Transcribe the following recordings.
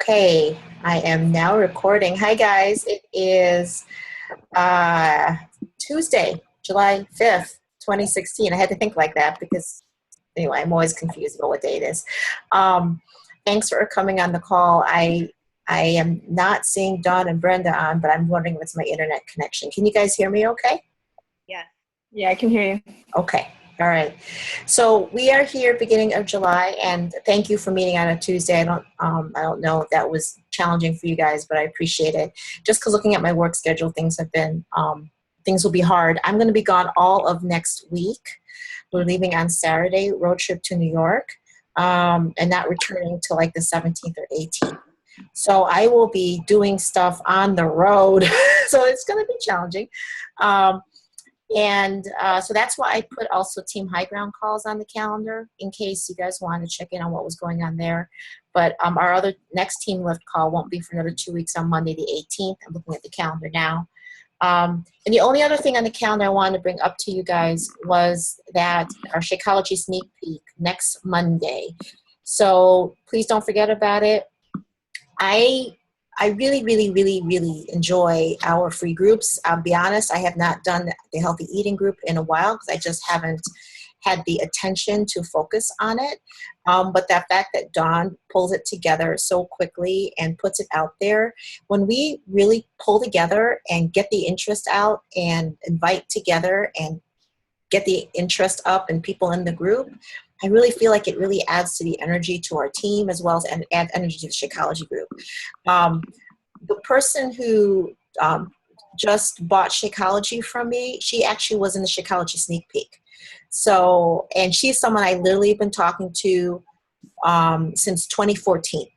Okay, I am now recording. Hi guys, it is uh, Tuesday, July 5th, 2016. I had to think like that because anyway, I'm always confused about what day it is. Um, Thanks for coming on the call. I am not seeing Dawn and Brenda on, but I'm wondering what's my internet connection. Can you guys hear me okay? Yes. Yeah, I can hear you. Okay. All right. So we are here beginning of July, and thank you for meeting on a Tuesday. I don't know if that was challenging for you guys, but I appreciate it. Just because looking at my work schedule, things will be hard. I'm going to be gone all of next week. We're leaving on Saturday, road trip to New York, and not returning till like the 17th or 18th. So I will be doing stuff on the road. So it's going to be challenging. So that's why I put also Team High Ground calls on the calendar in case you guys wanted to check in on what was going on there. But our other next Team Lift call won't be for another 2 weeks on Monday the 18th. I'm looking at the calendar now. And the only other thing on the calendar I wanted to bring up to you guys was that our Shakeology sneak peek next Monday. So please don't forget about it. I really, really, really, really enjoy our free groups. I'll be honest, I have not done the healthy eating group in a while because I just haven't had the attention to focus on it. But that fact that Dawn pulls it together so quickly and puts it out there, when we really pull together and get the interest out and invite together and get the interest up and people in the group, I really feel like it really adds to the energy to our team as well as add energy to the Shakeology group. The person who just bought Shakeology from me, she actually was in the Shakeology sneak peek. So, and she's someone I literally been talking to since 2014.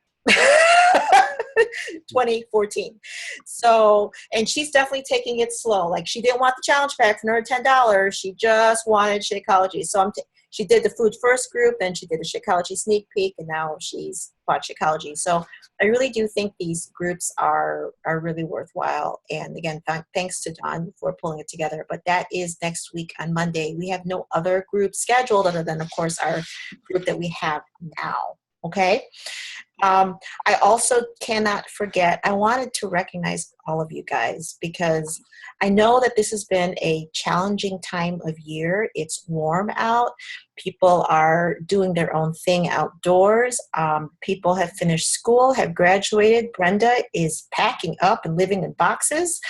2014. So, and she's definitely taking it slow. Like she didn't want the challenge pack for her $10. She just wanted Shakeology. So she did the Food First group, then she did the Shakeology sneak peek, and now she's bought Shakeology. So I really do think these groups are really worthwhile. And again, thanks to Dawn for pulling it together. But that is next week on Monday. We have no other group scheduled other than, of course, our group that we have now. Okay. I also cannot forget, I wanted to recognize all of you guys because I know that this has been a challenging time of year. It's warm out. People are doing their own thing outdoors. People have finished school, have graduated. Brenda is packing up and living in boxes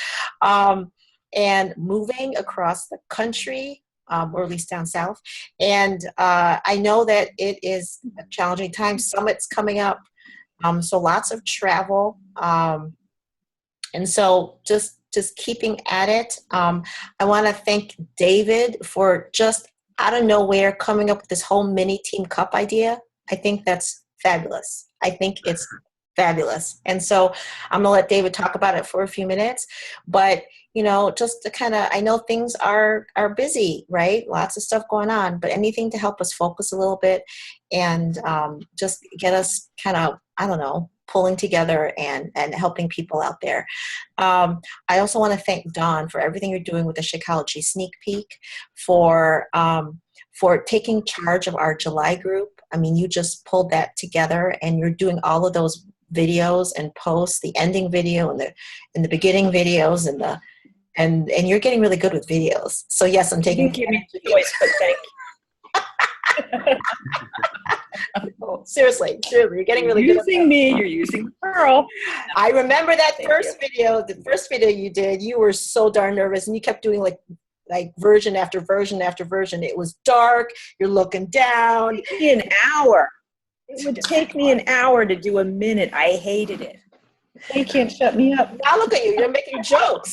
and moving across the country. Or at least down south. And I know that it is a challenging time. Summit's coming up. So lots of travel. And so just keeping at it. I want to thank David for just out of nowhere coming up with this whole mini team cup idea. I think that's fabulous. I think it's fabulous. And so I'm gonna let David talk about it for a few minutes, but just to kind of, I know things are busy, right? Lots of stuff going on, but anything to help us focus a little bit and just get us kind of, I don't know, pulling together and helping people out there. I also want to thank Dawn for everything you're doing with the Shakeology sneak peek, for taking charge of our July group. I mean, you just pulled that together and you're doing all of those videos and posts, the ending video and the beginning videos and you're getting really good with videos. So yes, I'm taking care of choice, but thank you. Oh, seriously, you're getting really good. You're using me, you're using the Pearl. I remember that video, the first video you did, you were so darn nervous and you kept doing like version after version after version. It was dark, you're looking down. It would take me an hour. It would take me an hour to do a minute. I hated it. They can't shut me up. Now look at you, you're making jokes.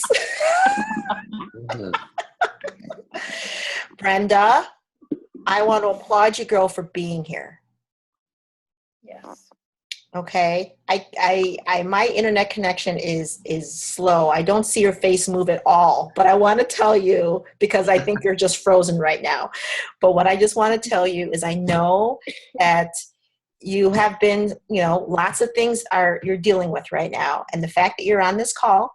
Brenda, I want to applaud you, girl, for being here. Yes. Okay. My internet connection is slow. I don't see your face move at all, but I want to tell you because I think you're just frozen right now. But what I just want to tell you is I know that you have been, lots of things you're dealing with right now. And the fact that you're on this call,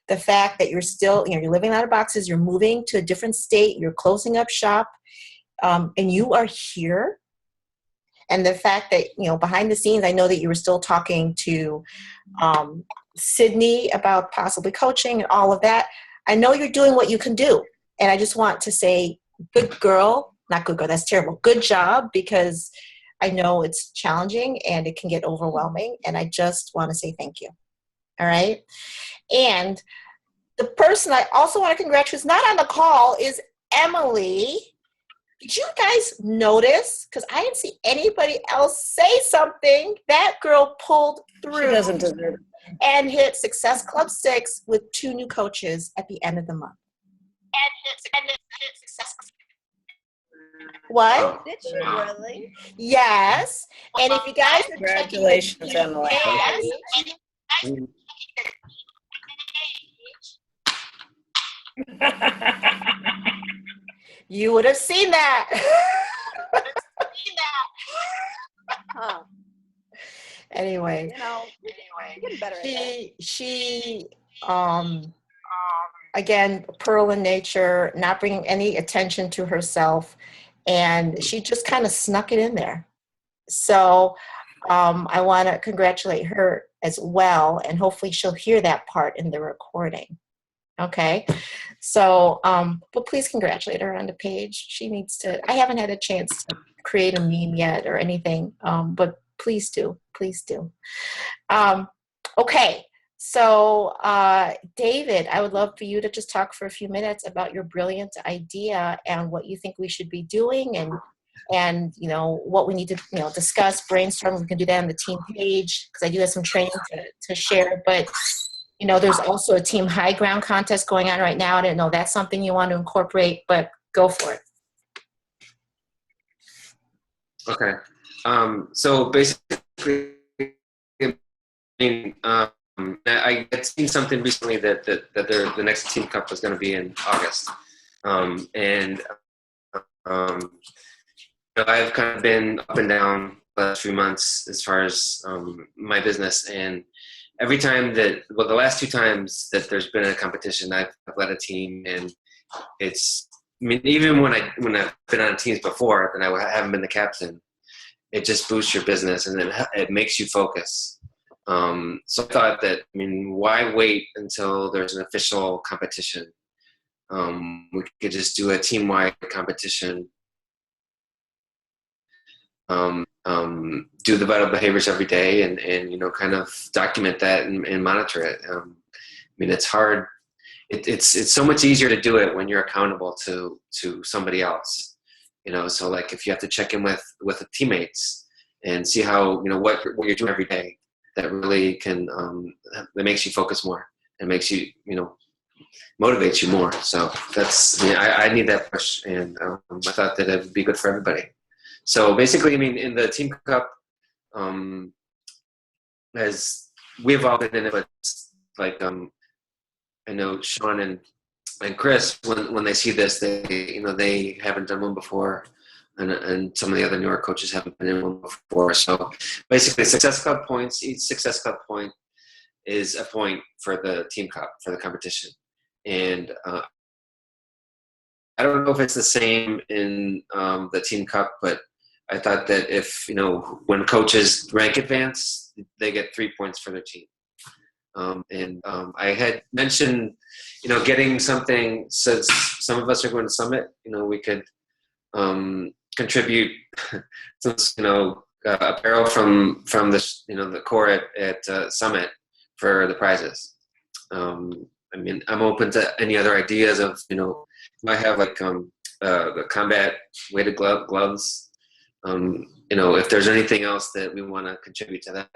the fact that you're still, you're living out of boxes, you're moving to a different state, you're closing up shop, and you are here And the fact that, behind the scenes, I know that you were still talking to Sydney about possibly coaching and all of that. I know you're doing what you can do. And I just want to say, good girl, not good girl, that's terrible. Good job, because I know it's challenging and it can get overwhelming. And I just want to say thank you. All right. And the person I also want to congratulate who's not on the call is Emily. Did you guys notice? Because I didn't see anybody else say something. That girl pulled through. She doesn't deserve it. And hit Success Club 6 with 2 new coaches at the end of the month. And hit Success Club. What? Did she really? Yes. And if you guys are Congratulations, Emily. You would have seen that. Huh. Anyway. You're getting better at that. She again, pearl in nature, not bringing any attention to herself, and she just kind of snuck it in there. So I want to congratulate her as well, and hopefully she'll hear that part in the recording. Okay, so but please congratulate her on the page. She needs to. I haven't had a chance to create a meme yet or anything, but please do. Okay, so David, I would love for you to just talk for a few minutes about your brilliant idea and what you think we should be doing, and what we need to discuss, brainstorm. We can do that on the team page, because I do have some training to share. But there's also a Team High Ground contest going on right now. I didn't know that's something you want to incorporate, but go for it. Okay. So basically, I had seen something recently that the next Team Cup was going to be in August, and I've kind of been up and down the last few months as far as my business, and every time the last 2 times that there's been a competition, I've led a team, and even when I've been on teams before and I haven't been the captain, it just boosts your business and it makes you focus. So I thought that, why wait until there's an official competition? We could just do a team-wide competition. Do the vital behaviors every day and kind of document that and monitor it. It's hard. It's so much easier to do it when you're accountable to somebody else. So like if you have to check in with the teammates and see how what you're doing every day, that really can that makes you focus more and makes you motivates you more. So that's I need that push, and I thought that it would be good for everybody. So basically, in the Team Cup, as we've all been in it, but like I know Sean and Chris, when they see this, they haven't done one before, and some of the other newer coaches haven't been in one before. So basically, Success Club points. Each Success Club point is a point for the Team Cup, for the competition, and I don't know if it's the same in the Team Cup, but I thought that if, when coaches rank advance, they get 3 points for their team. I had mentioned, getting something, since some of us are going to Summit, we could contribute some, apparel from the, the core at Summit for the prizes. I'm open to any other ideas of, I have like the combat weighted gloves. If there's anything else that we want to contribute to that.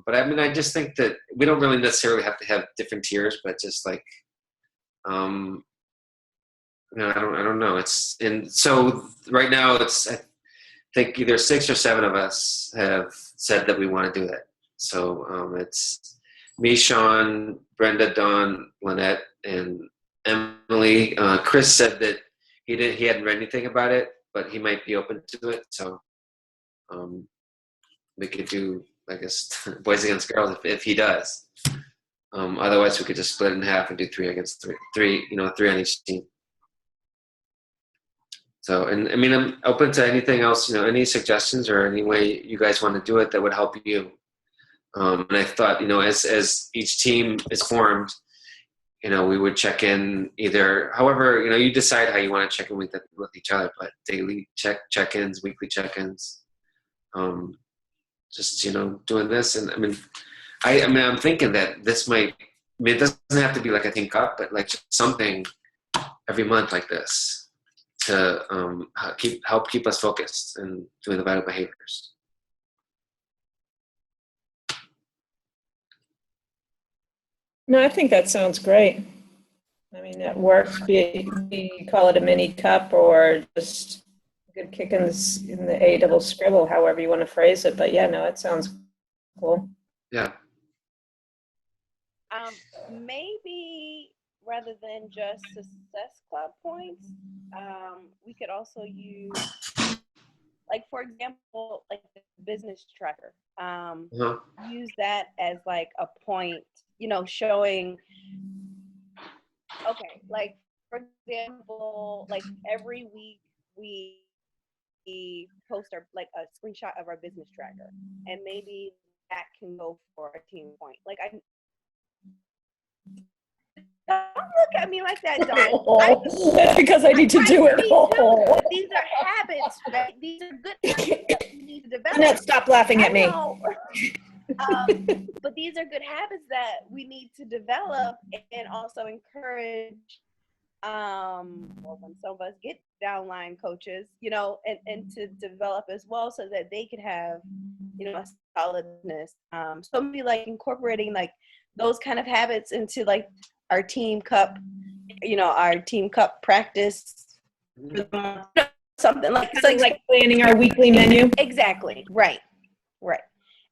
But I just think that we don't really necessarily have to have different tiers, but just like, I don't know. So right now I think either 6 or 7 of us have said that we want to do that. So it's me, Sean, Brenda, Dawn, Lynette, and Emily. Chris said that he hadn't read anything about it, but he might be open to it. So we could do, I guess, boys against girls if he does. Otherwise, we could just split it in half and do 3 against 3. 3 on each team. So, and I mean, I'm open to anything else, any suggestions or any way you guys want to do it that would help you. And I thought, as each team is formed, we would check in either, however, you decide how you want to check in with each other, but daily check-ins, weekly check-ins, just, doing this. And I mean, I'm thinking that this might, it doesn't have to be like a team cup, but like just something every month like this to help keep us focused and doing the vital behaviors. No, I think that sounds great. I mean, that works. You call it a mini cup or just good kick in the A double scribble, however you want to phrase it. But yeah, no, it sounds cool. Yeah. Maybe rather than just success club points, we could also use, like, for example, like the business tracker. Use that as like a point, showing, okay, like, for example, like every week we post a screenshot of our business tracker, and maybe that can go for a team point. Like, don't look at me like that, Dawn. That's because I need to do it. These are habits, right? These are good habits that we need to develop. Annette, stop laughing at me. But these are good habits that we need to develop and also encourage. When some of us get downline coaches, and to develop as well, so that they could have, a solidness. So maybe like incorporating like those kind of habits into like our team cup, our team cup practice, something like planning our weekly menu. Exactly. Right.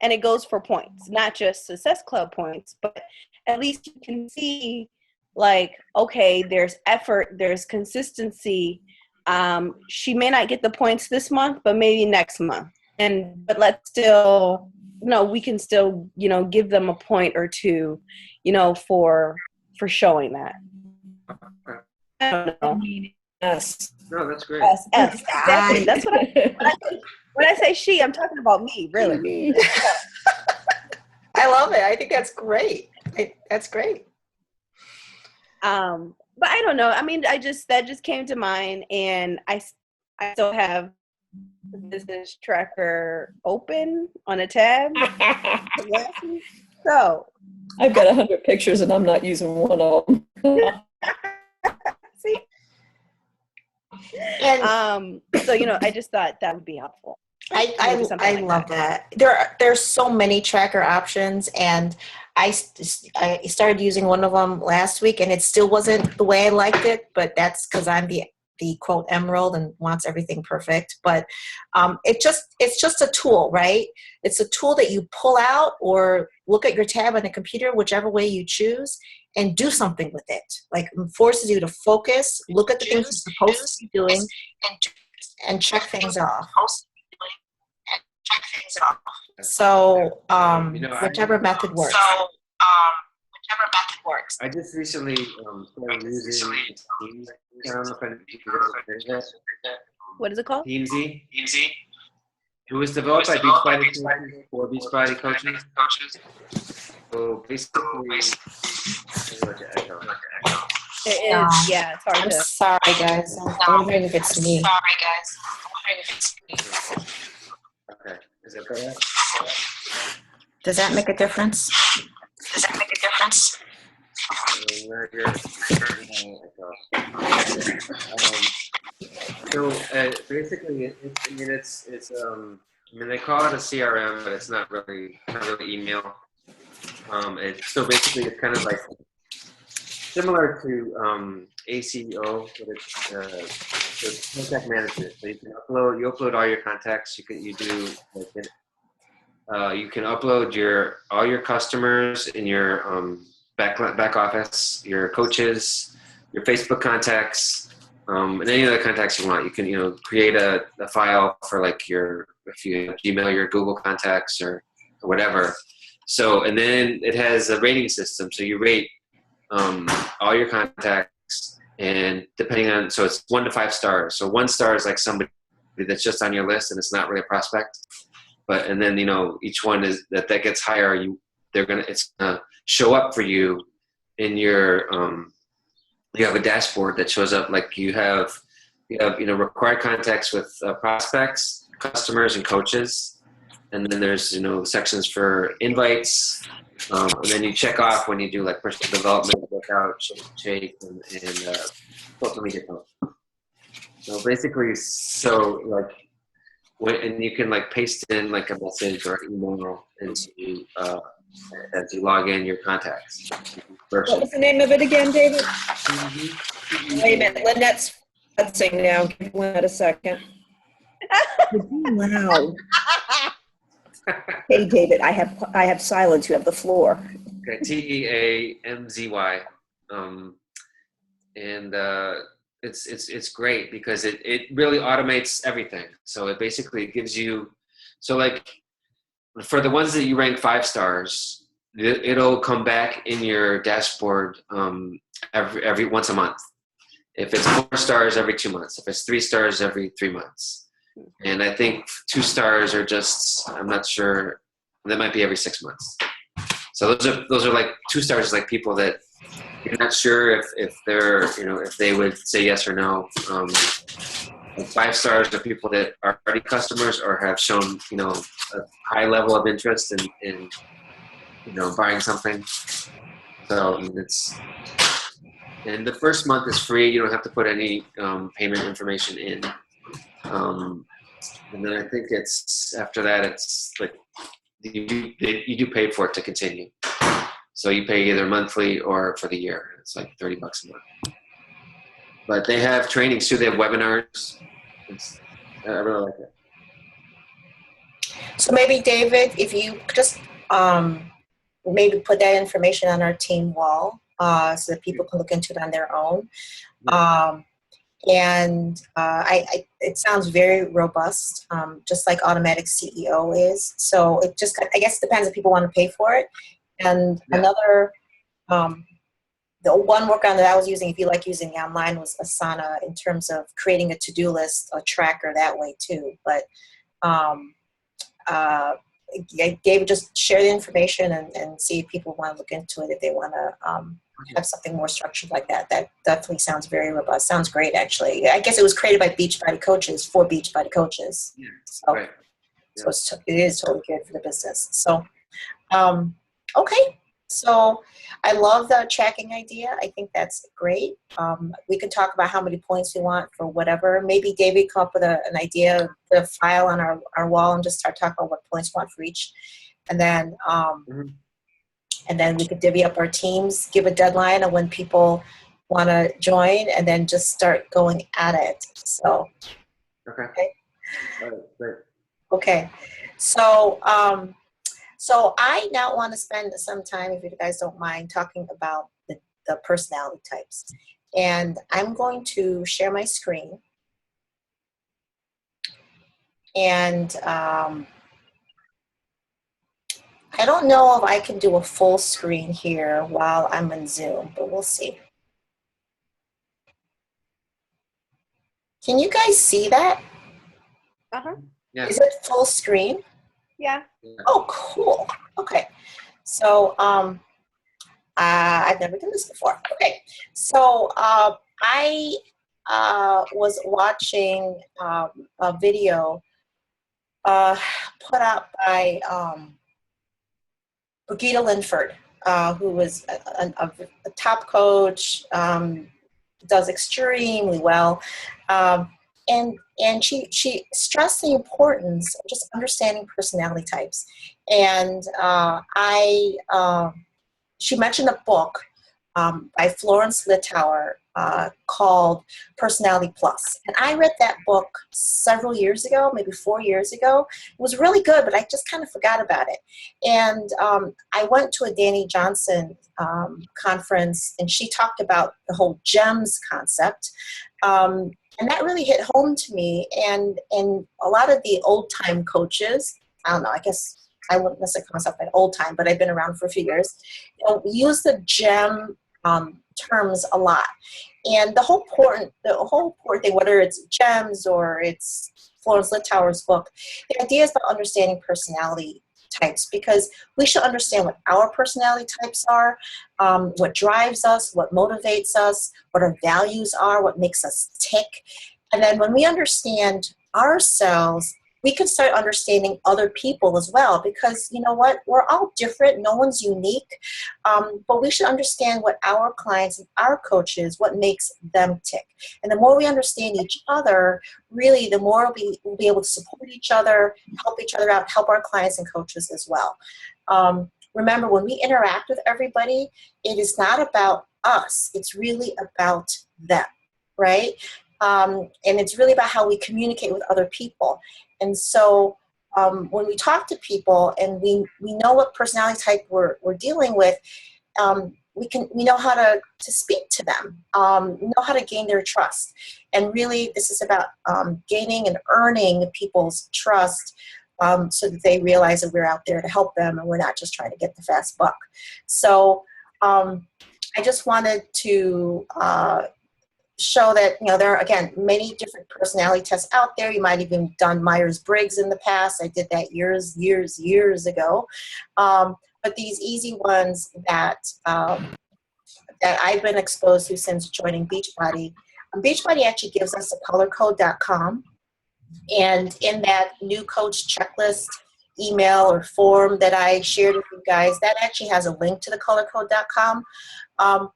And it goes for points, not just success club points, but at least you can see, like, okay, there's effort, there's consistency. She may not get the points this month, but maybe next month. But let's still, we can still, give them a point or two, for showing that. I don't know. Yes. No, that's great. Yes, exactly. That's when I say she, I'm talking about me, really. I love it. I think that's great. That's great. But I don't know. I mean, that just came to mind, and I still have the business tracker open on a tab. So I've got 100 pictures, and I'm not using one of them. see. And so I just thought that would be helpful. I love that. There's so many tracker options, and I started using one of them last week, and it still wasn't the way I liked it, but that's because I'm the quote emerald and wants everything perfect. But it's just a tool, right? It's a tool that you pull out or look at your tab on the computer, whichever way you choose, and do something with it. Like, it forces you to focus, look at the things you're supposed to be doing, and check things off. So, whichever method works. I just recently started using Teams. I don't know if anyone knows that. What is it called? Teamsy. It was developed by Beachbody coaches for Beachbody coaches. So basically, It is. Yeah, it's hard I'm to. sorry, guys. I'm wondering if it's me. okay, is that better? Does that make a difference? So basically, they call it a CRM, but it's not really email. So basically, it's kind of like similar to ACO, but it's contact management. So you upload all your contacts. You can upload all your customers in your back office, your coaches, your Facebook contacts, and any other contacts you want. You can create a file for like if you Gmail your Google contacts or whatever. So, and then it has a rating system. So you rate all your contacts And depending on, so it's 1 to 5 stars. So 1 star is like somebody that's just on your list and it's not really a prospect. But, and then, each one is that gets higher, it's gonna show up for you in your, you have a dashboard that shows up, like you have required contacts with prospects, customers, and coaches. And then there's, sections for invites. And then you check off when you do like personal development, workout, shake, and social media posts. So basically, and you can like paste in like a message or email into as you log in your contacts. What was the name of it again, David? Wait a minute, Lynette's fussing now. Give Lynette a second. Wow. Hey, David, I have silence. You have the floor. Okay, TEAMZY, and it's great because it really automates everything. So it basically gives you, so like for the ones that you rank 5 stars, it'll come back in your dashboard every once a month. If it's 4 stars, every 2 months. If it's 3 stars, every 3 months. And I think 2 stars are just, I'm not sure, that might be every 6 months. So those are like 2 stars is like people that you're not sure if they're, if they would say yes or no. 5 stars are people that are already customers or have shown, a high level of interest in buying something. So and the first month is free. You don't have to put any payment information in. And then I think it's after that it's like you do pay for it to continue. So you pay either monthly or for the year. It's like $30 a month. But they have trainings too. They have webinars. I really like it. So maybe David, if you just maybe put that information on our team wall so that people can look into it on their own. It sounds very robust, just like Automatic CEO is. So it just, I guess, depends if people want to pay for it. And another, the one workaround that I was using, if you like using online, was Asana in terms of creating a to-do list, a tracker that way too. But David, just share the information and see if people want to look into it, if they want to have something more structured like that. That definitely sounds very robust. Sounds great, actually. I guess it was created by Beachbody coaches for Beachbody coaches. Yeah, so, right. Yeah. So it is totally good for the business. So, okay. So I love the tracking idea. I think that's great. We can talk about how many points we want for whatever. Maybe David come up with an idea, the file on our wall, and just start talking about what points we want for each. And then and then we could divvy up our teams, give a deadline of when people want to join, and then just start going at it. So okay. All right, great. Okay. So so I now want to spend some time, if you guys don't mind, talking about the personality types. And I'm going to share my screen. And I don't know if I can do a full screen here while I'm in Zoom, but we'll see. Can you guys see that? Uh-huh. Yeah. Is it full screen? Yeah. Oh, cool. Okay. So I've never done this before. Okay. So I was watching a video put out by Brigitte Linford, who was a top coach, does extremely well. And she stressed the importance of just understanding personality types. And she mentioned a book by Florence Littauer called Personality Plus. And I read that book several years ago, maybe 4 years ago. It was really good, but I just kind of forgot about it. And I went to a Danny Johnson conference, and she talked about the whole GEMS concept. And that really hit home to me. And a lot of the old-time coaches, I don't know, I guess I wouldn't necessarily call myself an old-time, but I've been around for a few years, use the GEM terms a lot. And the whole important thing, whether it's GEMS or it's Florence Littauer's book, the idea is about understanding personality types, because we should understand what our personality types are, what drives us, what motivates us, what our values are, what makes us tick. And then when we understand ourselves, we can start understanding other people as well, because you know what, we're all different, no one's unique, but we should understand what our clients and our coaches, what makes them tick. And the more we understand each other, really the more we'll be able to support each other, help each other out, help our clients and coaches as well. Remember, when we interact with everybody, it is not about us, it's really about them, right? And it's really about how we communicate with other people. And so when we talk to people and we know what personality type we're dealing with, we know how to speak to them, we know how to gain their trust. And really, this is about gaining and earning people's trust, so that they realize that we're out there to help them and we're not just trying to get the fast buck. So I just wanted to show that, you know, there are, again, many different personality tests out there. You might have even done Myers-Briggs in the past. I did that years ago. But these easy ones that I've been exposed to since joining Beachbody. Beachbody actually gives us a colorcode.com. And in that new coach checklist email or form that I shared with you guys, that actually has a link to the colorcode.com. I'm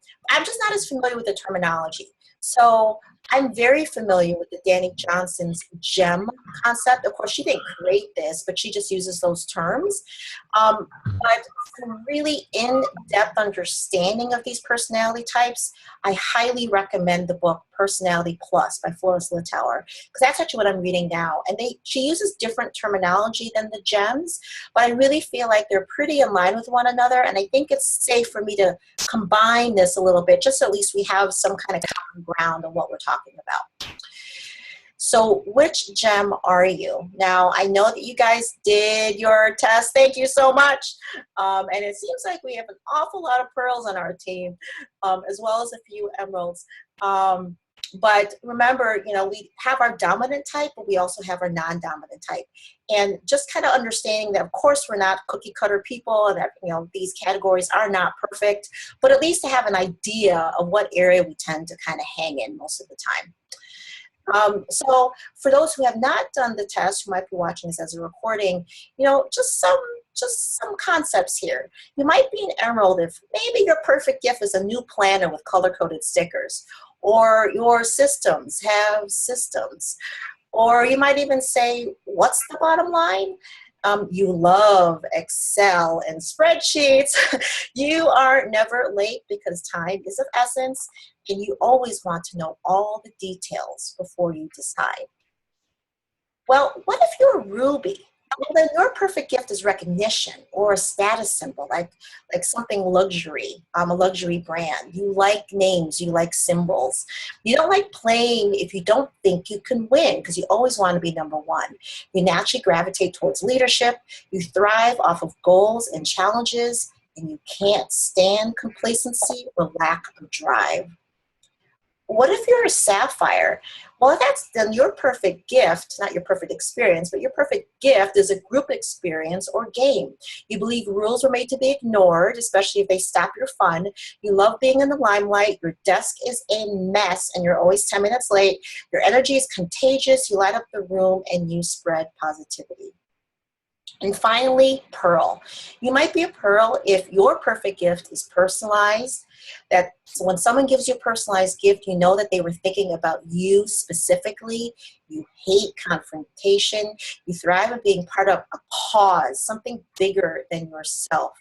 just not as familiar with the terminology. So I'm very familiar with the Danny Johnson's GEM concept. Of course, she didn't create this, but she just uses those terms. But for really in-depth understanding of these personality types, I highly recommend the book Personality Plus by Florence Littauer, because that's actually what I'm reading now. And she uses different terminology than the GEMS, but I really feel like they're pretty in line with one another. And I think it's safe for me to combine this a little bit, just so at least we have some kind of common ground on what we're talking about. So which GEM are you? Now, I know that you guys did your test. Thank you so much. And it seems like we have an awful lot of pearls on our team, as well as a few emeralds. But remember, you know, we have our dominant type, but we also have our non-dominant type. And just kind of understanding that, of course, we're not cookie cutter people, and that, you know, these categories are not perfect, but at least to have an idea of what area we tend to kind of hang in most of the time. So for those who have not done the test, who might be watching this as a recording, you know, just some concepts here. You might be an emerald if maybe your perfect gift is a new planner with color-coded stickers, or your systems have systems, or you might even say, what's the bottom line? You love Excel and spreadsheets. You are never late because time is of essence, and you always want to know all the details before you decide. Well, what if you're a Ruby? Well, then your perfect gift is recognition, or a status symbol, like something luxury, a luxury brand. You like names, you like symbols. You don't like playing if you don't think you can win, because you always want to be number one. You naturally gravitate towards leadership. You thrive off of goals and challenges, and you can't stand complacency or lack of drive. What if you're a sapphire? Well, that's then your perfect gift, not your perfect experience, but your perfect gift is a group experience or game. You believe rules were made to be ignored, especially if they stop your fun. You love being in the limelight. Your desk is a mess and you're always 10 minutes late. Your energy is contagious. You light up the room and you spread positivity. And finally, Pearl. You might be a Pearl if your perfect gift is personalized. So when someone gives you a personalized gift, you know that they were thinking about you specifically. You hate confrontation. You thrive on being part of a cause, something bigger than yourself.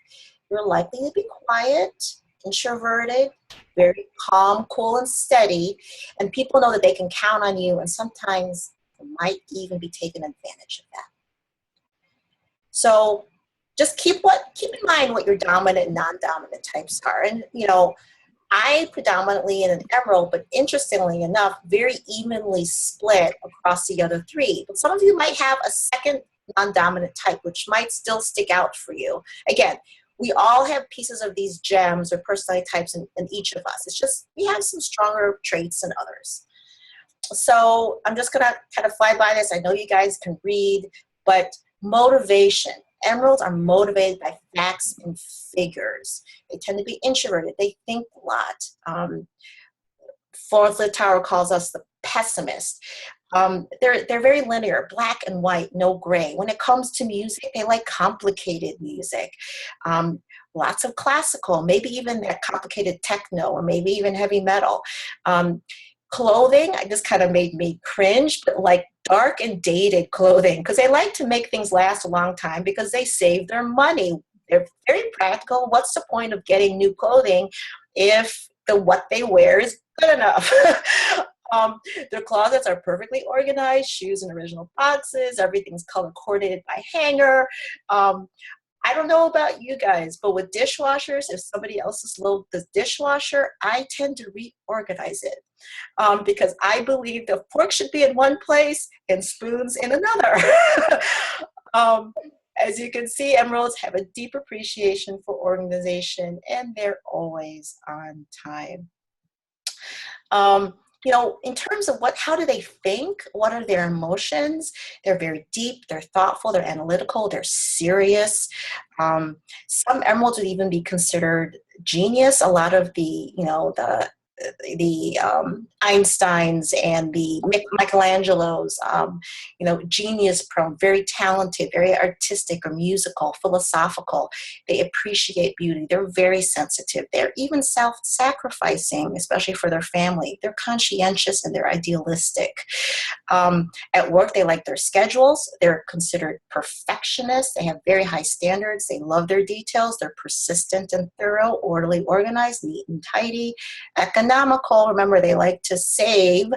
You're likely to be quiet, introverted, very calm, cool, and steady. And people know that they can count on you, and sometimes they might even be taking advantage of that. So just keep in mind what your dominant and non-dominant types are. And, you know, I predominantly in an emerald, but interestingly enough, very evenly split across the other three. But some of you might have a second non-dominant type, which might still stick out for you. Again, we all have pieces of these gems or personality types in each of us. It's just we have some stronger traits than others. So I'm just going to kind of fly by this. I know you guys can read, but motivation. Emeralds are motivated by facts and figures. They tend to be introverted. They think a lot. Florence Littauer calls us the pessimist. They're very linear, black and white, no gray. When it comes to music, they like complicated music. Lots of classical, maybe even that complicated techno, or maybe even heavy metal. Clothing, I just kind of made me cringe, but like dark and dated clothing, because they like to make things last a long time because they save their money. They're very practical. What's the point of getting new clothing if what they wear is good enough? Their closets are perfectly organized, shoes in original boxes, everything's color coordinated by hanger. I don't know about you guys, but with dishwashers, if somebody else's load the dishwasher, I tend to reorganize it because I believe the fork should be in one place and spoons in another. As you can see, emeralds have a deep appreciation for organization, and they're always on time. In terms of how do they think? What are their emotions? They're very deep, they're thoughtful, they're analytical, they're serious. Some emeralds would even be considered genius. A lot of the Einsteins and the Michelangelos, genius prone, very talented, very artistic or musical, philosophical. They appreciate beauty. They're very sensitive. They're even self-sacrificing, especially for their family. They're conscientious and they're idealistic. At work, they like their schedules. They're considered perfectionists. They have very high standards. They love their details. They're persistent and thorough, orderly, organized, neat and tidy, economical. Remember, they like to save.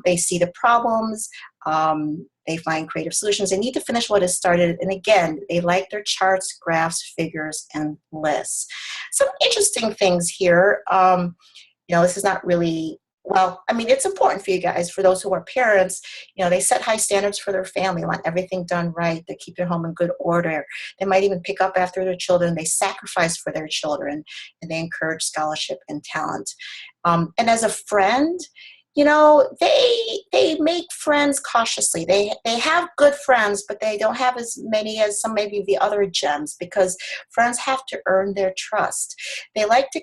They see the problems. They find creative solutions. They need to finish what is started. And again, they like their charts, graphs, figures, and lists. Some interesting things here. This is not really, it's important for you guys, for those who are parents. They set high standards for their family, want everything done right. They keep their home in good order. They might even pick up after their children. They sacrifice for their children, and they encourage scholarship and talent. And as a friend, they make friends cautiously. They have good friends, but they don't have as many as some maybe the other gems, because friends have to earn their trust. They like to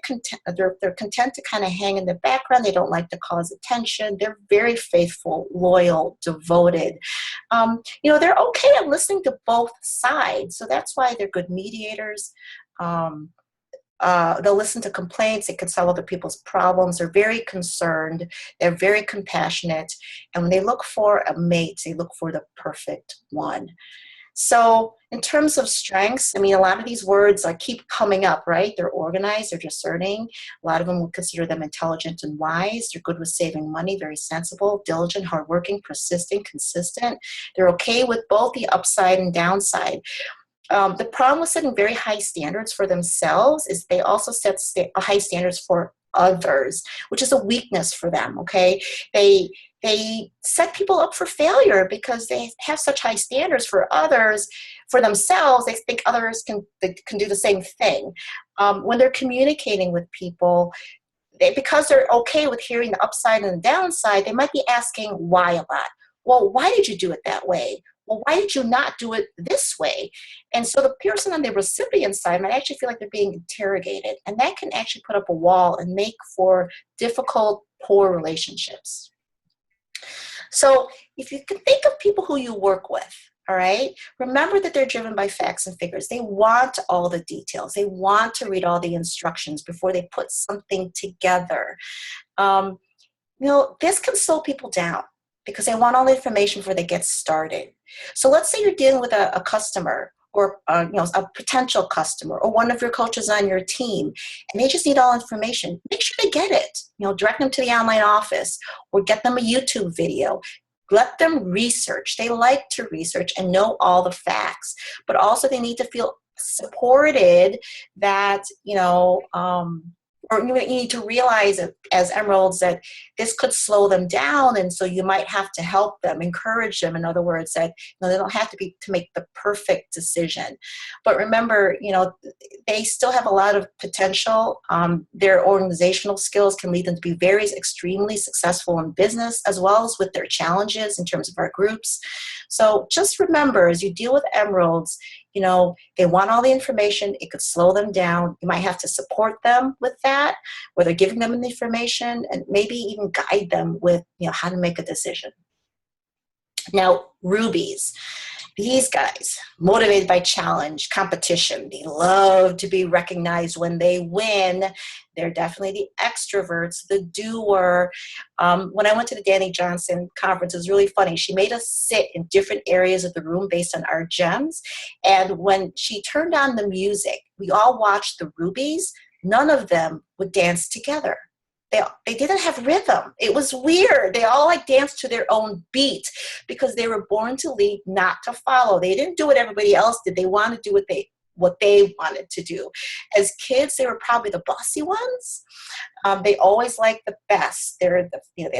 they're content to kind of hang in the background. They don't like to cause attention. They're very faithful, loyal, devoted. They're okay at listening to both sides, so that's why they're good mediators. They'll listen to complaints. They can solve other people's problems. They're very concerned. They're very compassionate. And when they look for a mate, they look for the perfect one. So in terms of strengths, a lot of these words keep coming up, right? They're organized, they're discerning. A lot of them would consider them intelligent and wise. They're good with saving money, very sensible, diligent, hardworking, persistent, consistent. They're okay with both the upside and downside. The problem with setting very high standards for themselves is they also set high standards for others, which is a weakness for them, okay? They set people up for failure because they have such high standards for others. For themselves, they think others can do the same thing. When they're communicating with people, because they're okay with hearing the upside and the downside, they might be asking why a lot. Well, why did you do it that way? Well, why did you not do it this way? And so the person on the recipient side might actually feel like they're being interrogated, and that can actually put up a wall and make for difficult, poor relationships. So if you can think of people who you work with, all right, remember that they're driven by facts and figures. They want all the details. They want to read all the instructions before they put something together. This can slow people down, because they want all the information before they get started. So let's say you're dealing with a customer, or a potential customer, or one of your coaches on your team, and they just need all information. Make sure they get it. Direct them to the online office, or get them a YouTube video. Let them research. They like to research and know all the facts, but also they need to feel supported that, we're or you need to realize as emeralds that this could slow them down, and so you might have to help them, encourage them. In other words, that they don't have to make the perfect decision. But remember, they still have a lot of potential. Their organizational skills can lead them to be very extremely successful in business, as well as with their challenges in terms of our groups. So just remember, as you deal with emeralds, they want all the information. It could slow them down. You might have to support them with that, whether giving them the information and maybe even guide them with, how to make a decision. Now, rubies. These guys, motivated by challenge, competition. They love to be recognized when they win. They're definitely the extroverts, the doer. When I went to the Danny Johnson conference, it was really funny. She made us sit in different areas of the room based on our gems. And when she turned on the music, we all watched the rubies. None of them would dance together. They didn't have rhythm. It was weird. They all danced to their own beat because they were born to lead, not to follow. They didn't do what everybody else did. They wanted to do what they wanted to do. As kids, they were probably the bossy ones. They always liked the best. They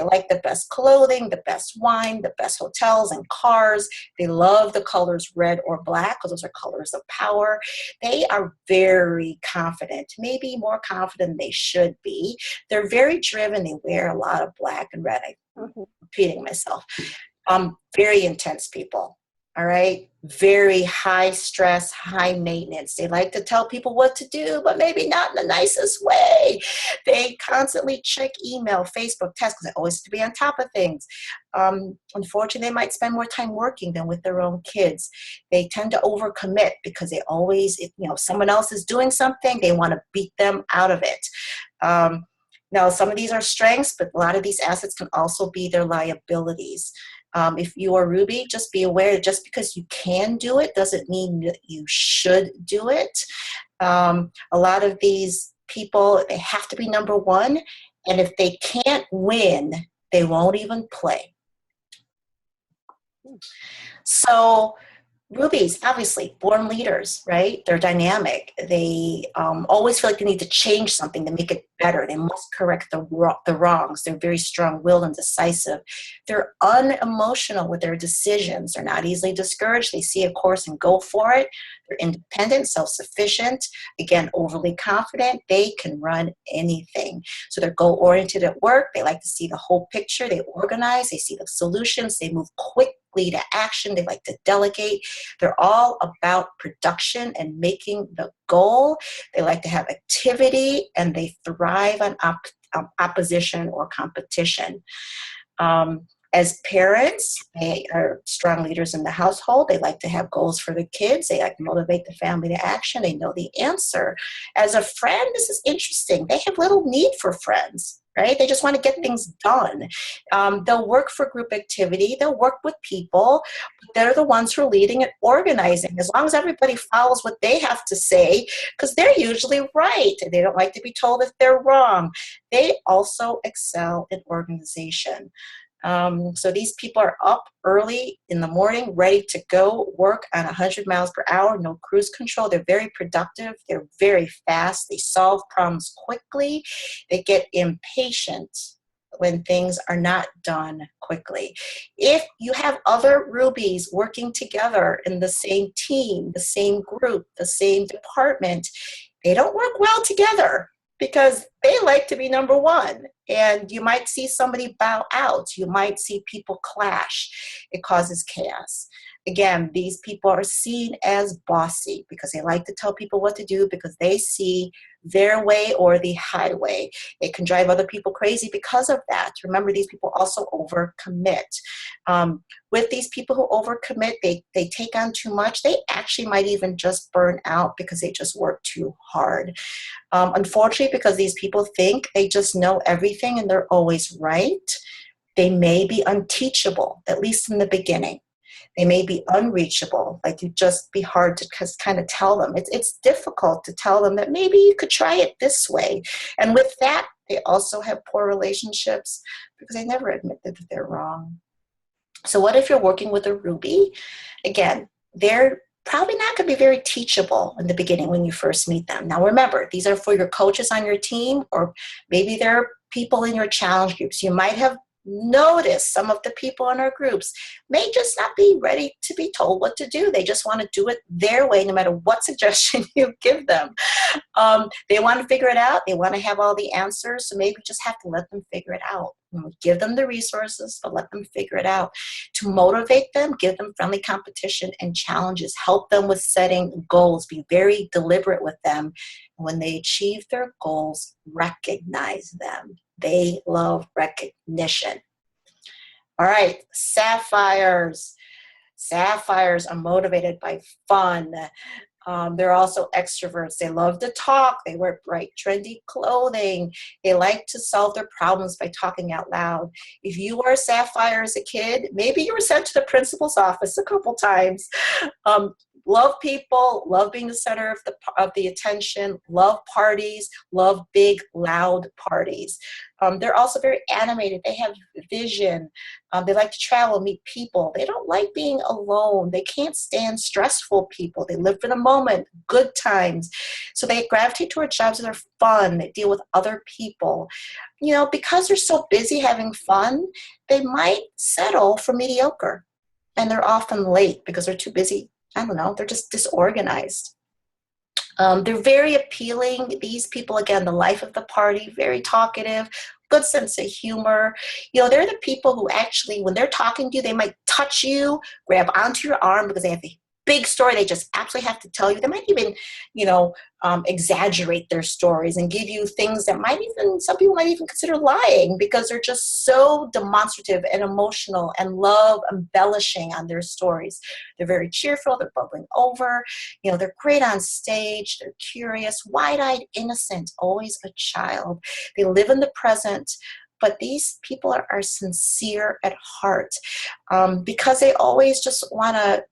like the best clothing, the best wine, the best hotels and cars. They love the colors red or black because those are colors of power. They are very confident, maybe more confident than they should be. They're very driven. They wear a lot of black and red. I'm repeating myself. Very intense people. All right. Very high stress, high maintenance. They like to tell people what to do, but maybe not in the nicest way. They constantly check email, Facebook, text, because they always have to be on top of things. Unfortunately, they might spend more time working than with their own kids. They tend to overcommit because they always, if someone else is doing something, they want to beat them out of it. Now, some of these are strengths, but a lot of these assets can also be their liabilities. If you are Ruby, just be aware that just because you can do it doesn't mean that you should do it. A lot of these people, they have to be number one, and if they can't win, they won't even play. So rubies, obviously, born leaders, right? They're dynamic. They always feel like they need to change something to make it better. They must correct the wrongs. They're very strong-willed and decisive. They're unemotional with their decisions. They're not easily discouraged. They see a course and go for it. They're independent, self-sufficient, again, overly confident. They can run anything. So they're goal-oriented at work. They like to see the whole picture. They organize. They see the solutions. They move quickly to action. They like to delegate. They're all about production and making the goal. They like to have activity, and they thrive on opposition or competition. As parents, they are strong leaders in the household. They like to have goals for the kids. They like to motivate the family to action. They know the answer. As a friend, this is interesting. They have little need for friends, right? They just want to get things done. They'll work for group activity. They'll work with people. But they're the ones who are leading and organizing. As long as everybody follows what they have to say, because they're usually right. They don't like to be told if they're wrong. They also excel in organization. So these people are up early in the morning, ready to go work on 100 miles per hour, no cruise control. They're very productive. They're very fast. They solve problems quickly. They get impatient when things are not done quickly. If you have other rubies working together in the same team, the same group, the same department, they don't work well together, because they like to be number one. And you might see somebody bow out. You might see people clash. It causes chaos. Again, these people are seen as bossy because they like to tell people what to do because they see their way or the highway. It can drive other people crazy because of that. Remember, these people also overcommit. With these people who overcommit, they take on too much. They actually might even just burn out because they just work too hard. Unfortunately, because these people think they just know everything and they're always right, they may be unteachable, at least in the beginning. They may be unreachable, like you just be hard to kind of tell them. It's difficult to tell them that maybe you could try it this way. And with that, they also have poor relationships because they never admit that they're wrong. So what if you're working with a Ruby? Again, they're probably not going to be very teachable in the beginning when you first meet them. Now, remember, these are for your coaches on your team, or maybe they're people in your challenge groups. You might have noticed some of the people in our groups may just not be ready to be told what to do. They just want to do it their way, no matter what suggestion you give them. They want to figure it out. They want to have all the answers. So maybe just have to let them figure it out. Give them the resources, but let them figure it out. To motivate them, give them friendly competition and challenges. Help them with setting goals. Be very deliberate with them. When they achieve their goals, recognize them. They love recognition. All right, sapphires. Sapphires are motivated by fun. They're also extroverts. They love to talk. They wear bright, trendy clothing. They like to solve their problems by talking out loud. If you were a sapphire as a kid, maybe you were sent to the principal's office a couple times. Love people, love being the center of the attention, love parties, love big, loud parties. They're also very animated. They have vision. They like to travel, meet people. They don't like being alone. They can't stand stressful people. They live for the moment, good times. So they gravitate toward jobs that are fun. They deal with other people. Because they're so busy having fun, they might settle for mediocre. And they're often late because they're too busy. I don't know, they're just disorganized. They're very appealing. These people, again, the life of the party, very talkative, good sense of humor. They're the people who actually, when they're talking to you, they might touch you, grab onto your arm because they have a big story they just absolutely have to tell you. They might even, exaggerate their stories and give you things that some people might even consider lying because they're just so demonstrative and emotional and love embellishing on their stories. They're very cheerful. They're bubbling over. They're great on stage. They're curious, wide-eyed, innocent, always a child. They live in the present. But these people are sincere at heart because they always just want to,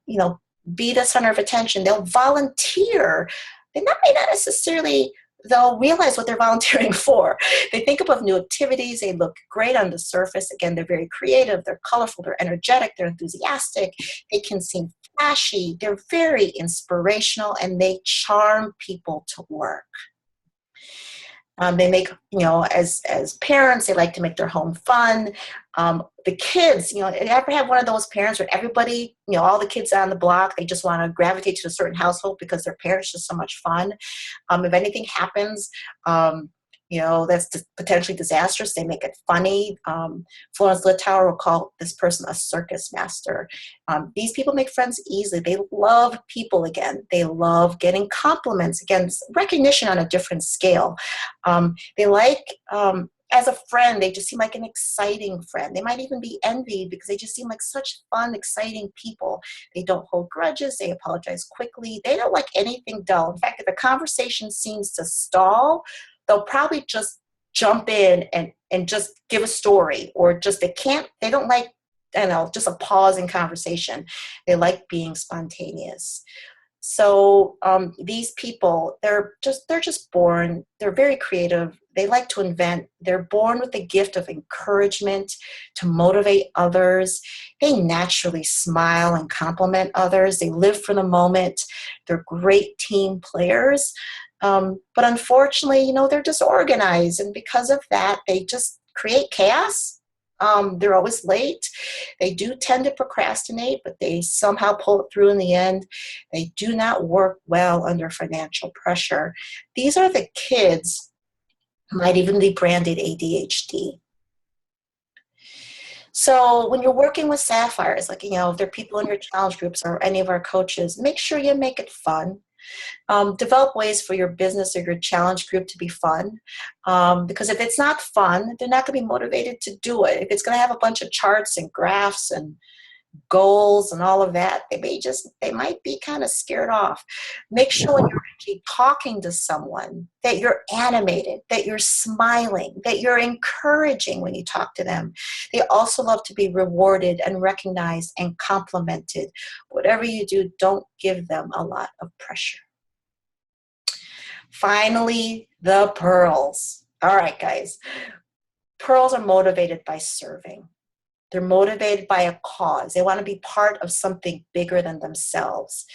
be the center of attention. They'll volunteer. They may not necessarily, they'll realize what they're volunteering for. They think about new activities. They look great on the surface. Again, they're very creative. They're colorful. They're energetic. They're enthusiastic. They can seem flashy. They're very inspirational, and they charm people to work. They make, as parents, they like to make their home fun. The kids, you ever have one of those parents where everybody, all the kids on the block, they just want to gravitate to a certain household because their parents are just so much fun. If anything happens, that's potentially disastrous, they make it funny. Florence Littauer will call this person a circus master. These people make friends easily. They love people again. They love getting compliments. Again, recognition on a different scale. They like, as a friend, they just seem like an exciting friend. They might even be envied because they just seem like such fun, exciting people. They don't hold grudges. They apologize quickly. They don't like anything dull. In fact, if a conversation seems to stall, they'll probably just jump in and just give a story, or just they don't like, just a pause in conversation. They like being spontaneous. So these people, they're just born, they're very creative. They like to invent. They're born with the gift of encouragement to motivate others. They naturally smile and compliment others. They live for the moment. They're great team players. But unfortunately, they're disorganized. And because of that, they just create chaos. They're always late. They do tend to procrastinate, but they somehow pull it through in the end. They do not work well under financial pressure. These are the kids who might even be branded ADHD. So when you're working with sapphires, like, if there are people in your challenge groups or any of our coaches, make sure you make it fun. Develop ways for your business or your challenge group to be fun. Because if it's not fun, they're not going to be motivated to do it. If it's going to have a bunch of charts and graphs and goals and all of that, they might be kind of scared off. Make sure when you're actually talking to someone that you're animated, that you're smiling, that you're encouraging when you talk to them. They also love to be rewarded and recognized and complimented. Whatever you do, don't give them a lot of pressure. Finally, the pearls. All right, guys. Pearls are motivated by serving. They're motivated by a cause. They want to be part of something bigger than themselves.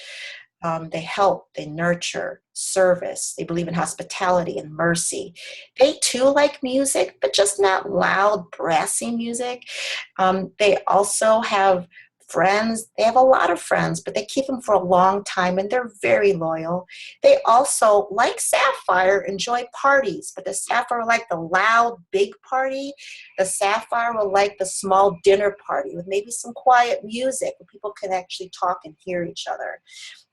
They help, they nurture, service. They believe in hospitality and mercy. They too like music, but just not loud, brassy music. They also have friends. They have a lot of friends, but they keep them for a long time, and they're very loyal. They also, like Sapphire, enjoy parties, but the Sapphire will like the loud, big party. The Sapphire will like the small dinner party with maybe some quiet music where people can actually talk and hear each other.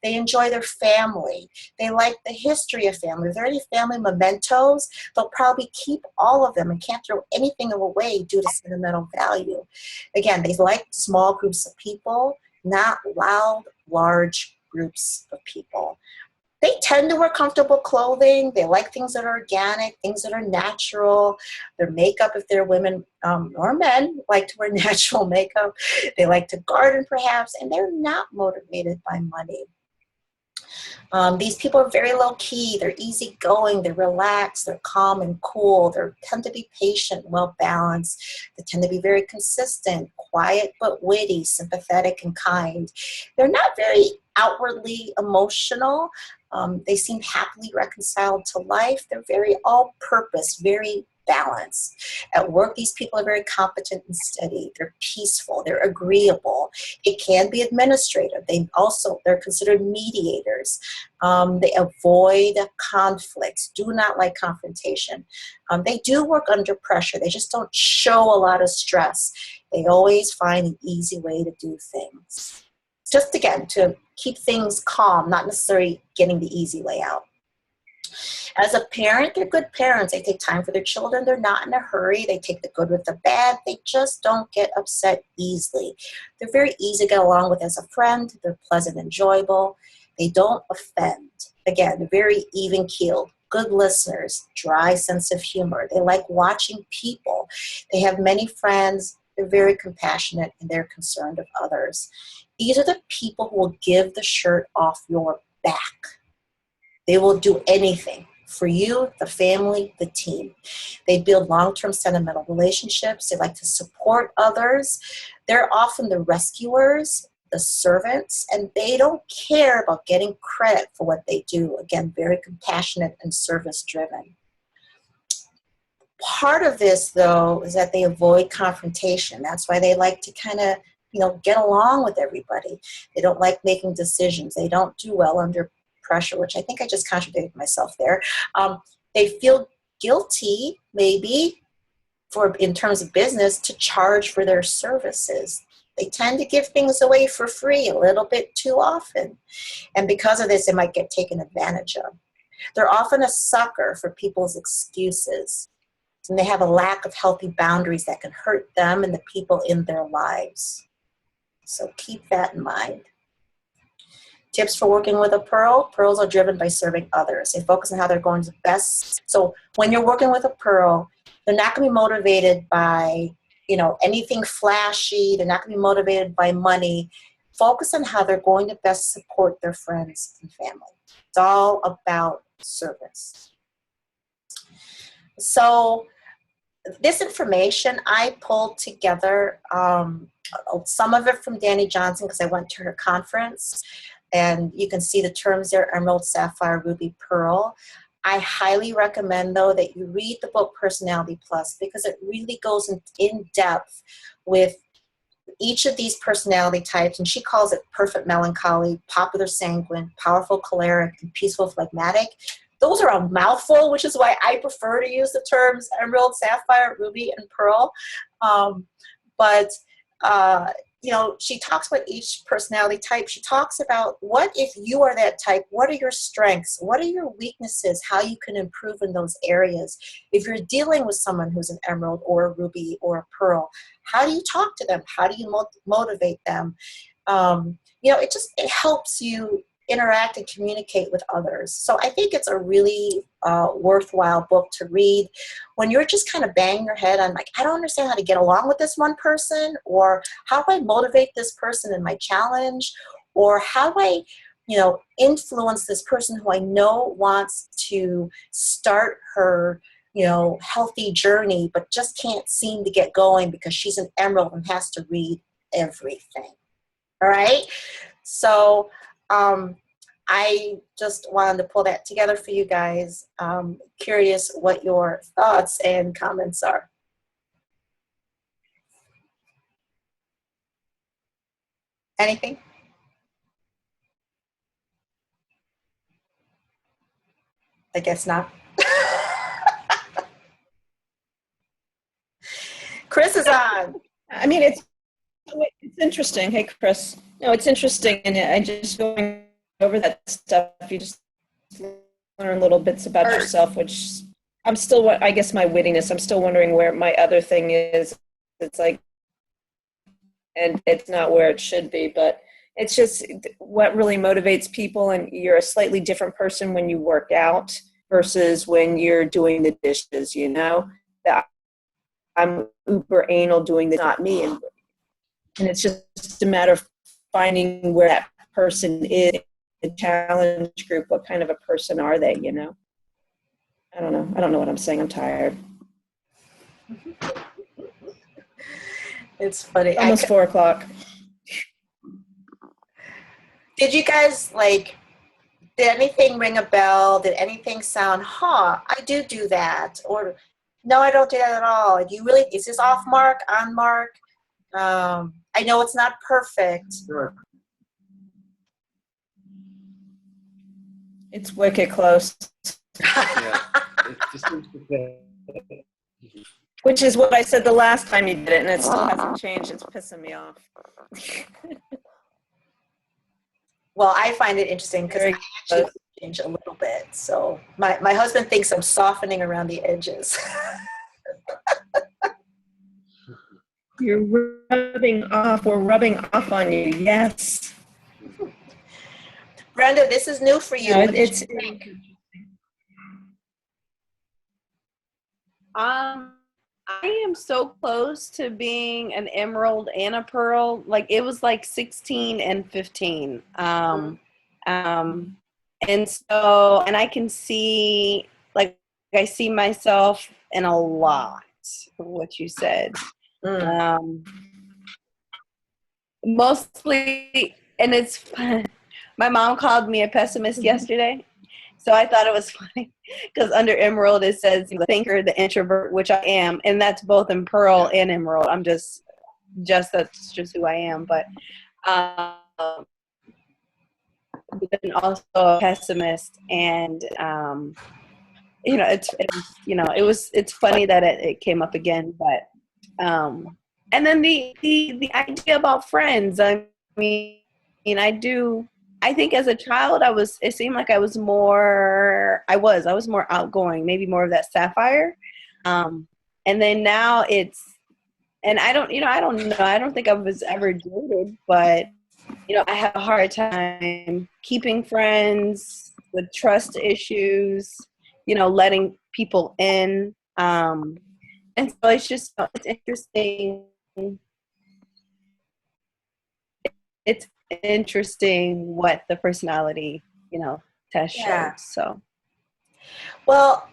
They enjoy their family. They like the history of family. If there are any family mementos, they'll probably keep all of them and can't throw anything away due to sentimental value. Again, they like small groups of people, not loud, large groups of people. They tend to wear comfortable clothing. They like things that are organic, things that are natural. Their makeup, if they're women or men, like to wear natural makeup. They like to garden, perhaps, and they're not motivated by money. These people are very low key. They're easygoing. They're relaxed. They're calm and cool. They tend to be patient, well balanced. They tend to be very consistent, quiet but witty, sympathetic and kind. They're not very outwardly emotional. They seem happily reconciled to life. They're very all-purpose, very balanced. At work, these people are very competent and steady. They're peaceful. They're agreeable. It can be administrative. They're considered mediators. They avoid conflicts, do not like confrontation. They do work under pressure. They just don't show a lot of stress. They always find an easy way to do things. Just again, to keep things calm, not necessarily getting the easy way out. As a parent, they're good parents. They take time for their children. They're not in a hurry. They take the good with the bad. They just don't get upset easily. They're very easy to get along with as a friend. They're pleasant and enjoyable. They don't offend. Again, they're very even-keeled, good listeners, dry sense of humor. They like watching people. They have many friends. They're very compassionate, and they're concerned of others. These are the people who will give the shirt off your back. They will do anything for you, the family, the team. They build long-term sentimental relationships. They like to support others. They're often the rescuers, the servants, and they don't care about getting credit for what they do. Again, very compassionate and service-driven. Part of this, though, is that they avoid confrontation. That's why they like to kind of, get along with everybody. They don't like making decisions. They don't do well under pressure, which I think I just contradicted myself there. They feel guilty, maybe, in terms of business, to charge for their services. They tend to give things away for free a little bit too often. And because of this, they might get taken advantage of. They're often a sucker for people's excuses. And they have a lack of healthy boundaries that can hurt them and the people in their lives. So keep that in mind. Tips for working with a Pearl. Pearls are driven by serving others. They focus on how they're going to best. So when you're working with a Pearl, they're not going to be motivated by, anything flashy. They're not going to be motivated by money. Focus on how they're going to best support their friends and family. It's all about service. So this information I pulled together, some of it from Dani Johnson because I went to her conference. And you can see the terms there, Emerald, Sapphire, Ruby, Pearl. I highly recommend, though, that you read the book Personality Plus because it really goes in depth with each of these personality types. And she calls it perfect melancholy, popular sanguine, powerful choleric, and peaceful phlegmatic. Those are a mouthful, which is why I prefer to use the terms Emerald, Sapphire, Ruby, and Pearl. She talks about each personality type. She talks about what if you are that type, what are your strengths? What are your weaknesses? How you can improve in those areas. If you're dealing with someone who's an emerald or a ruby or a pearl, how do you talk to them? How do you motivate them? It helps you interact and communicate with others. So I think it's a really worthwhile book to read when you're just kind of banging your head on I don't understand how to get along with this one person, or how do I motivate this person in my challenge, or how do I influence this person who I know wants to start her healthy journey but just can't seem to get going because she's an emerald and has to read everything. All right, so I just wanted to pull that together for you guys. Curious what your thoughts and comments are. Anything? I guess not. Chris is on. I mean, it's interesting. Hey, Chris. No, it's interesting, and I just going over that stuff. You just learn little bits about yourself, which I'm still. I guess my wittiness. I'm still wondering where my other thing is. It's like, and it's not where it should be, but it's just what really motivates people. And you're a slightly different person when you work out versus when you're doing the dishes. You know, that I'm uber anal doing the not me, and it's just a matter of finding where that person is in the challenge group. What kind of a person are they, you know? I don't know. I don't know what I'm saying. I'm tired. It's funny. Almost 4 o'clock. Did you guys did anything ring a bell? Did anything sound, I do that? Or no, I don't do that at all. Do you really, is this off mark, on mark? I know it's not perfect. Sure. It's wicked close. Yeah. It just seems to fit. Which is what I said the last time you did it, and it still hasn't changed. It's pissing me off. Well, I find it interesting because I actually change a little bit. So my husband thinks I'm softening around the edges. You're rubbing off. We're rubbing off on you. Yes. Brenda, this is new for you. No, What did it's you think? I am so close to being an emerald and a pearl. Like it was like 16 and 15. And I can see, like, I see myself in a lot of what you said. Mostly, and it's fun. My mom called me a pessimist yesterday. So I thought it was funny because under emerald it says the thinker, the introvert, which I am, and that's both in pearl and emerald. I'm just that's just who I am. But then also a pessimist, and it's funny that it came up again. But and then the idea about friends. I mean, I think as a child, it seemed like I was more outgoing, maybe more of that sapphire. And then now and I don't know. I don't think I was ever dated, but, I have a hard time keeping friends with trust issues, letting people in. And so it's interesting. It's interesting what the personality test showed. So Well,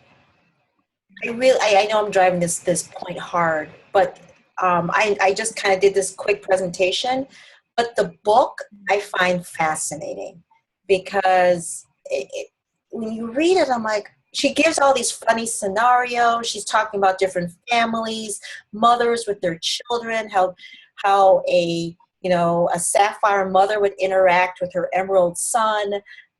I know I'm driving this point hard, but I just kind of did this quick presentation. But the book I find fascinating because when you read it, I'm like, she gives all these funny scenarios. She's talking about different families, mothers with their children, how a sapphire mother would interact with her emerald son,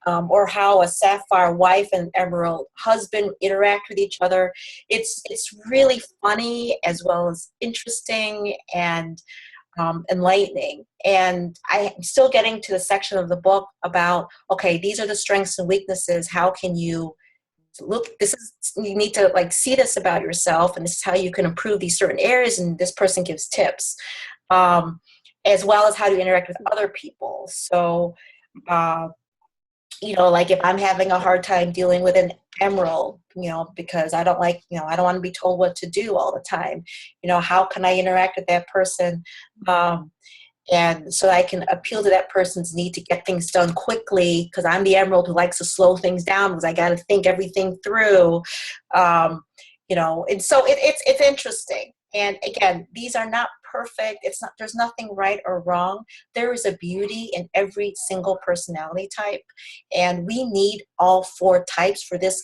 or how a sapphire wife and emerald husband interact with each other. It's really funny as well as interesting and enlightening. And I'm still getting to the section of the book about, okay, these are the strengths and weaknesses. How can you you need to see this about yourself, and this is how you can improve these certain areas. And this person gives tips. As well as how to interact with other people. So, if I'm having a hard time dealing with an emerald, because I don't I don't want to be told what to do all the time. How can I interact with that person? And so I can appeal to that person's need to get things done quickly, because I'm the emerald who likes to slow things down because I got to think everything through. And so it's interesting. And again, these are not perfect. It's not, there's nothing right or wrong. There is a beauty in every single personality type. And we need all 4 types for this,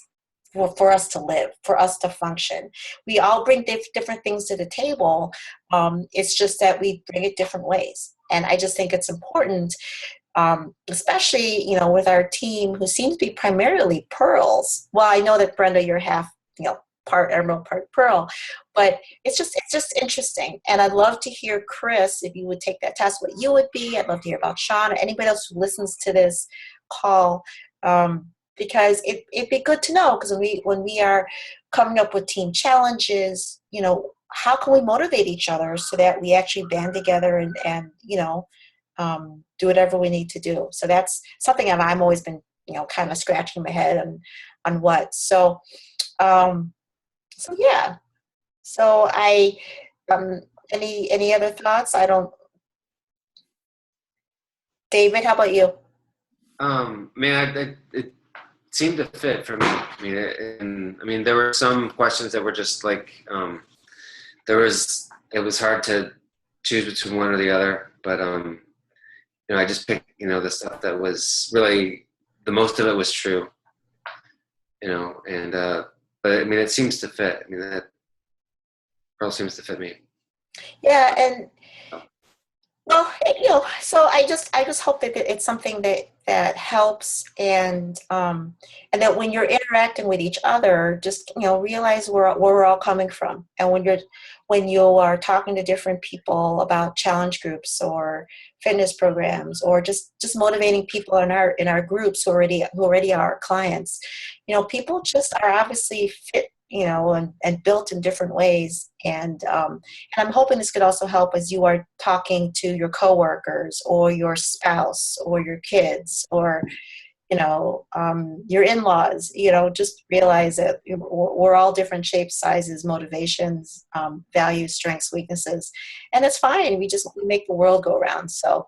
for us to live, for us to function. We all bring different things to the table. It's just that we bring it different ways. And I just think it's important, especially, you know, with our team who seems to be primarily pearls. Well, I know that Brenda, you're half, you know, part emerald, part pearl, but it's just interesting. And I'd love to hear, Chris, if you would take that test, what you would be. I'd love to hear about Sean or anybody else who listens to this call, because it'd be good to know, because when we are coming up with team challenges, you know, how can we motivate each other so that we actually band together and you know, do whatever we need to do. So that's something I've always been, you know, kind of scratching my head on what. So, so yeah. So any other thoughts? David, how about you? It seemed to fit for me. I mean, there were some questions that were just like, it was hard to choose between one or the other, but, you know, I just picked, you know, the stuff that was really, the most of it was true, you know, and, but I mean, it seems to fit. I mean, that pearl seems to fit me. Yeah. And, well, you know, so I just hope that it's something that helps, and that when you're interacting with each other, just, you know, realize where we're all coming from. And when you are talking to different people about challenge groups or fitness programs, or just motivating people in our groups who already are our clients, you know, people just are obviously fit, you know, and built in different ways. And I'm hoping this could also help as you are talking to your coworkers or your spouse or your kids or, you know, your in-laws. You know, just realize that we're all different shapes, sizes, motivations, values, strengths, weaknesses, and it's fine. We make the world go around. So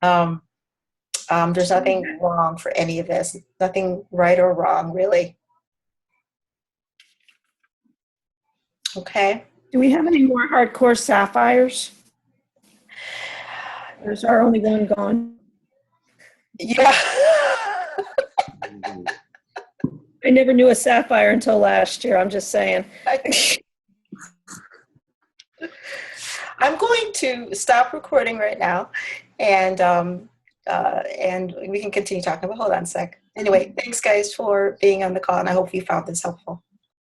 there's nothing wrong for any of this. Nothing right or wrong, really. Okay. Do we have any more hardcore sapphires? There's our only one gone. Yeah. I never knew a sapphire until last year. I'm just saying. I'm going to stop recording right now, and we can continue talking. But hold on a sec. Anyway, thanks guys for being on the call, and I hope you found this helpful.